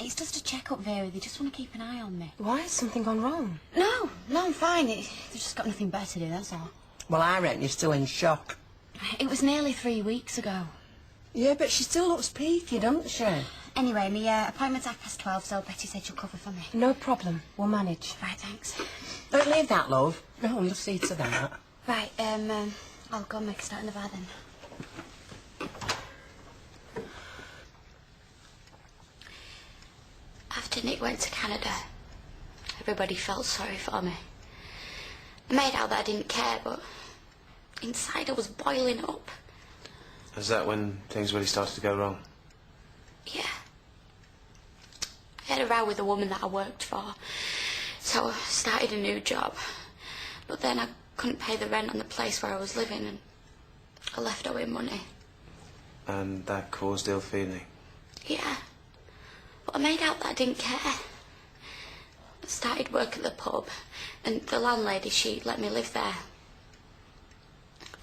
It's just a check-up, Vera. They just want to keep an eye on me. Why? Has something gone wrong? No, I'm fine. They've just got nothing better to do, that's all. Well, I reckon you're still in shock. It was nearly 3 weeks ago. Yeah, but she still looks peaky, doesn't she? Anyway, my appointment's 12:30, so Betty said she'll cover for me. No problem. We'll manage. Right, thanks. Don't leave that, love. No, you'll see to that. Right, I'll go and make a start in the bar then. After Nick went to Canada, everybody felt sorry for me. I made out that I didn't care, but inside I was boiling up. Is that when things really started to go wrong? Yeah. I had a row with a woman that I worked for, so I started a new job. But then I couldn't pay the rent on the place where I was living, and I left owing money. And that caused ill feeling? Yeah. But I made out that I didn't care. I started work at the pub, and the landlady, she let me live there.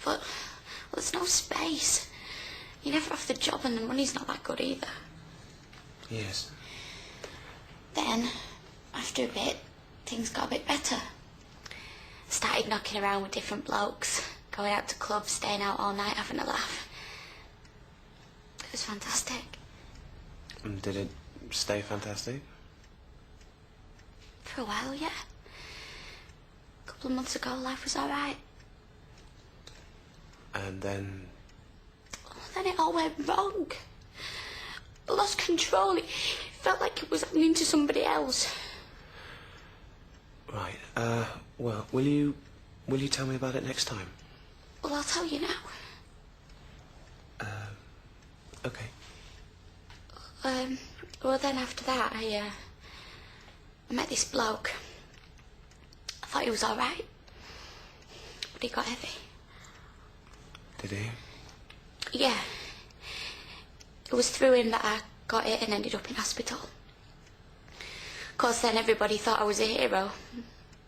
But there's no space. You're never off the job, and the money's not that good either. Yes. Then, after a bit, things got a bit better. Started knocking around with different blokes, going out to clubs, staying out all night, having a laugh. It was fantastic. And did it stay fantastic? For a while, yeah. A couple of months ago, life was all right. And then? Then it all went wrong. I lost control. It felt like it was happening to somebody else. Right. Well, will you tell me about it next time? Well, I'll tell you now. Okay. Well, then after that, I met this bloke. I thought he was all right, but he got heavy. Did he? Yeah. It was through him that I got it and ended up in hospital. Of course, then everybody thought I was a hero,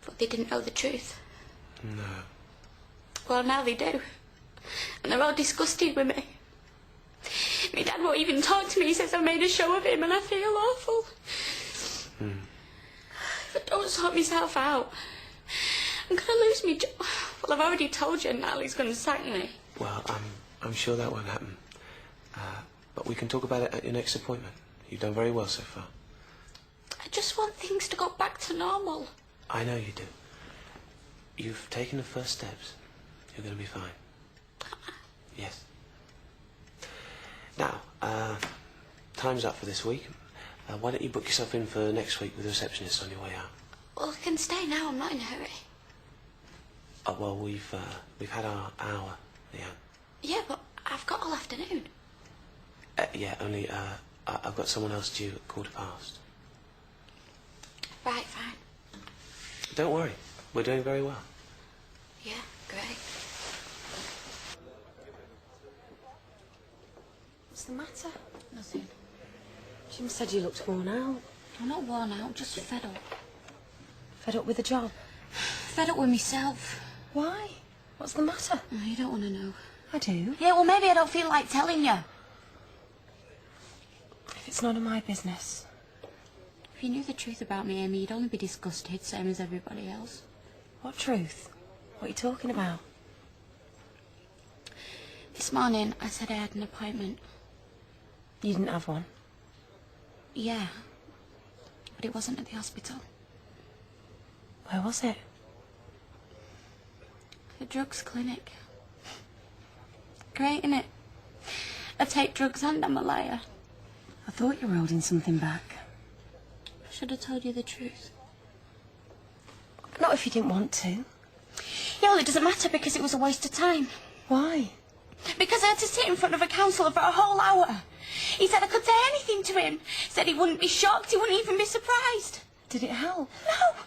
but they didn't know the truth. No. Well, now they do. And they're all disgusted with me. My dad won't even talk to me. He says I made a show of him and I feel awful. If I don't sort myself out, I'm going to lose my job. Well, I've already told you Natalie's going to sack me. Well, I'm sure that won't happen. But we can talk about it at your next appointment. You've done very well so far. I just want things to go back to normal. I know you do. You've taken the first steps. You're going to be fine. Yes. Now, time's up for this week. Why don't you book yourself in for next week with the receptionist on your way out? Well, I can stay now. I'm not in a hurry. Oh, well, we've had our hour, Leanne. Yeah, but I've got all afternoon. Yeah, only I've got someone else due at 15:15. Right, fine. Don't worry. We're doing very well. Yeah, great. What's the matter? Nothing. Jim said you looked worn out. I'm not worn out, just fed up. Fed up with the job? Fed up with myself. Why? What's the matter? Oh, you don't want to know. I do. Yeah, well, maybe I don't feel like telling you. If it's none of my business. If you knew the truth about me, Amy, you'd only be disgusted, same as everybody else. What truth? What are you talking about? This morning, I said I had an appointment. You didn't have one? Yeah, but it wasn't at the hospital. Where was it? The drugs clinic. Great, innit? I take drugs and I'm a liar. I thought you were holding something back. I should have told you the truth. Not if you didn't want to. Yeah, well, it doesn't matter because it was a waste of time. Why? Because I had to sit in front of a counsellor for a whole hour. He said I could say anything to him. Said he wouldn't be shocked, he wouldn't even be surprised. Did it help? No,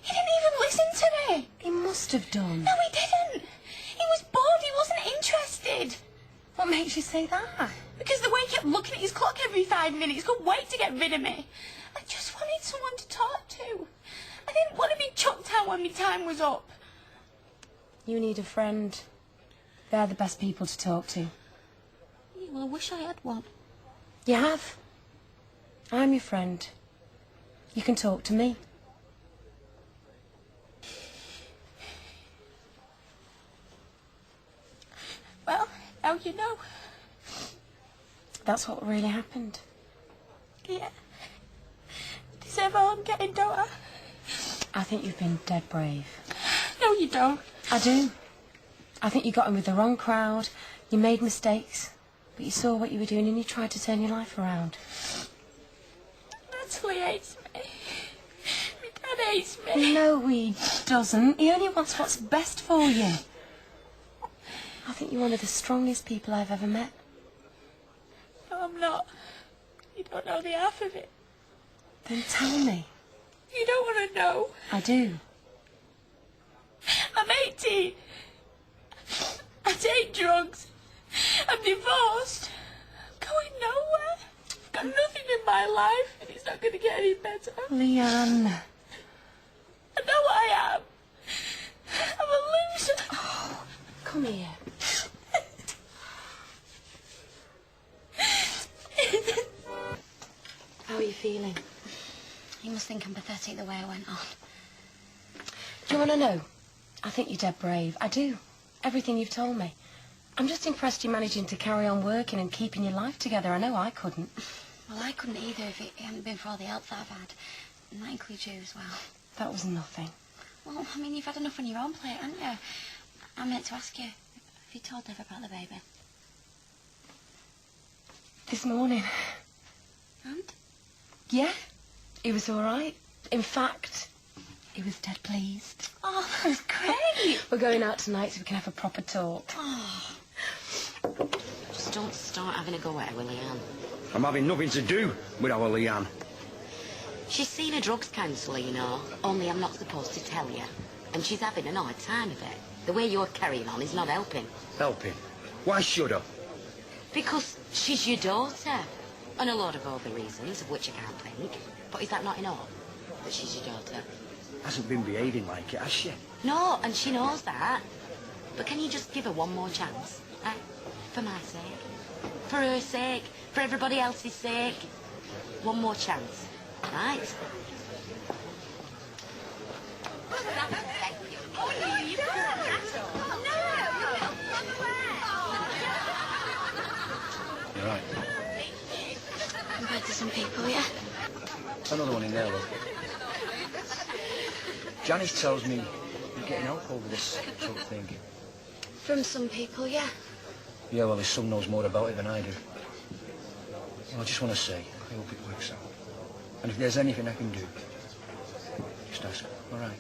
he didn't even listen to me. He must have done. No, he didn't. He was bored, he wasn't interested. What makes you say that? Because the way he kept looking at his clock every 5 minutes, couldn't wait to get rid of me. I just wanted someone to talk to. I didn't want to be chucked out when my time was up. You need a friend. They're the best people to talk to. Yeah, well, I wish I had one. You have? I'm your friend. You can talk to me. Well, how do you know? That's what really happened. Yeah. Deserve all I'm getting, don't I? I think you've been dead brave. No, you don't. I do. I think you got in with the wrong crowd, you made mistakes, but you saw what you were doing and you tried to turn your life around. Natalie hates me. My dad hates me. No, he doesn't. He only wants what's best for you. I think you're one of the strongest people I've ever met. No, I'm not. You don't know the half of it. Then tell me. You don't want to know. I do. I'm 18. I take drugs. I'm divorced. I'm going nowhere. I've got nothing in my life, and it's not going to get any better. Leanne. I know I am. I'm a loser. Oh, come here. How are you feeling? You must think I'm pathetic the way I went on. Do you want to know? I think you're dead brave. I do. Everything you've told me. I'm just impressed you're managing to carry on working and keeping your life together. I know I couldn't. Well, I couldn't either if it hadn't been for all the help that I've had. And that includes you as well. That was nothing. Well, I mean, you've had enough on your own plate, haven't you? I meant to ask you, have you told Dev about the baby? This morning. And? Yeah, he was all right. In fact, he was dead pleased. Oh, that's great. We're going out tonight so we can have a proper talk. Oh. Just don't start having a go at her, will Leanne? I'm having nothing to do with our Leanne. She's seen a drugs counsellor, you know, only I'm not supposed to tell you. And she's having an hard time of it. The way you're carrying on is not helping. Helping? Why should I? Because she's your daughter. And a lot of other reasons, of which I can't think. But is that not enough? That she's your daughter? Hasn't been behaving like it, has she? No, and she knows that. But can you just give her one more chance? Eh? For my sake. For her sake. For everybody else's sake. One more chance. Right? You're right. Compared to some people, yeah. Another one in there, look. Janice tells me you're getting help over this sort of thing. From some people, yeah. Yeah, well, his son knows more about it than I do. Well, I just want to say, I hope it works out. And if there's anything I can do, just ask. All right?